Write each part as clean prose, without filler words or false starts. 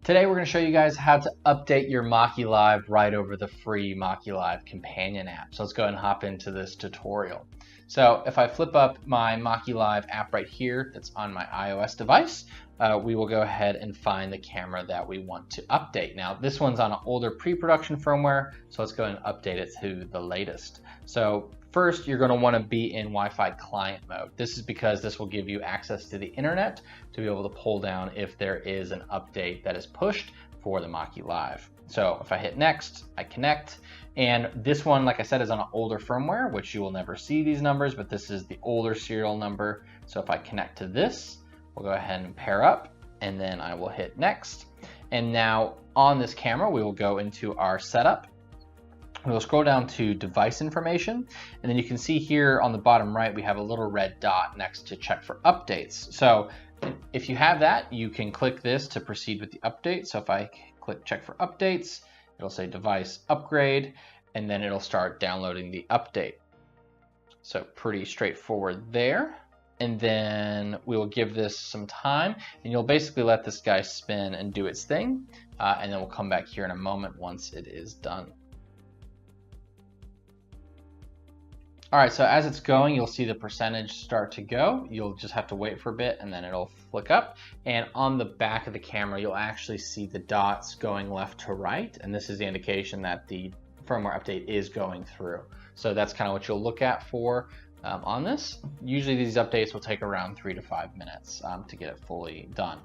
Today we're going to show you guys how to update your MAKI Live right over the free MAKI Live companion app. So let's go ahead and hop into this tutorial. So if I flip up my MAKI Live app right here that's on my iOS device, we will go ahead and find the camera that we want to update. Now this one's on an older pre-production firmware, so let's go ahead and update it to the latest. So first, you're going to want to be in Wi-Fi client mode. This is because this will give you access to the internet to be able to pull down if there is an update that is pushed for the MAKI Live. So if I hit next, I connect, and this one, like I said, is on an older firmware, which you will never see these numbers, but this is the older serial number. So if I connect to this, we'll go ahead and pair up, and then I will hit next. And now on this camera, we will go into our setup. We'll scroll down to device information, and then you can see here on the bottom right, we have a little red dot next to check for updates. So if you have that, you can click this to proceed with the update. So if I click check for updates, it'll say device upgrade, and then it'll start downloading the update. So pretty straightforward there. And then we will give this some time, and you'll basically let this guy spin and do its thing. And then we'll come back here in a moment once it is done. All right, so as it's going, you'll see the percentage start to go. You'll just have to wait for a bit and then it'll flick up. And on the back of the camera, you'll actually see the dots going left to right. And this is the indication that the firmware update is going through. So that's kind of what you'll look at for on this. Usually these updates will take around 3 to 5 minutes to get it fully done.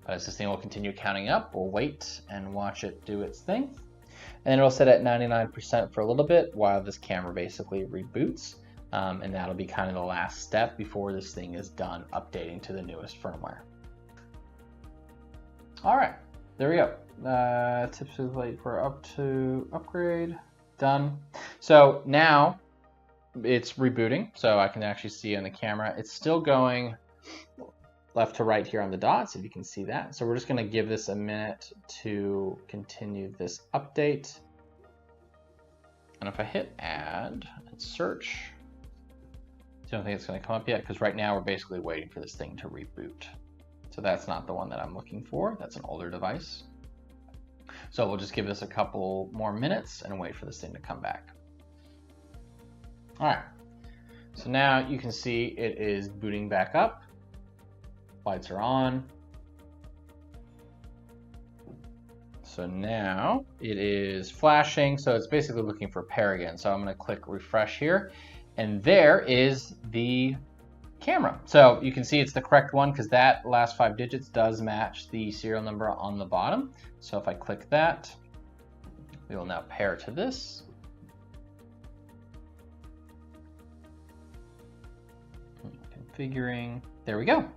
But as this thing will continue counting up, we'll wait and watch it do its thing. And it'll sit at 99% for a little bit while this camera basically reboots. And that'll be kind of the last step before this thing is done updating to the newest firmware. All right, there we go. Tips is late for up to upgrade, done. So now it's rebooting. So I can actually see on the camera, it's still going left to right here on the dots, if you can see that. So we're just gonna give this a minute to continue this update. And if I hit add and search, I don't think it's gonna come up yet because right now we're basically waiting for this thing to reboot. So that's not the one that I'm looking for. That's an older device. So we'll just give this a couple more minutes and wait for this thing to come back. All right, so now you can see it is booting back up. Lights are on. So now it is flashing. So it's basically looking for pair again. So I'm going to click refresh here, and there is the camera. So you can see it's the correct one because that last 5 digits does match the serial number on the bottom. So if I click that, we will now pair to this. Configuring, there we go.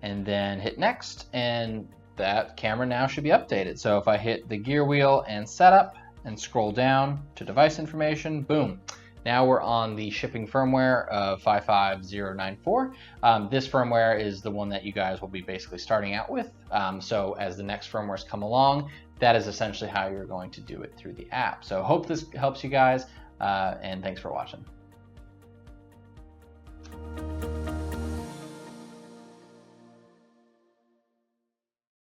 And then hit next, and that camera now should be updated. So if I hit the gear wheel and setup and scroll down to device information, boom. Now we're on the shipping firmware of 55094. This firmware is the one that you guys will be basically starting out with. So as the next firmwares come along, that is essentially how you're going to do it through the app. So hope this helps you guys, and thanks for watching.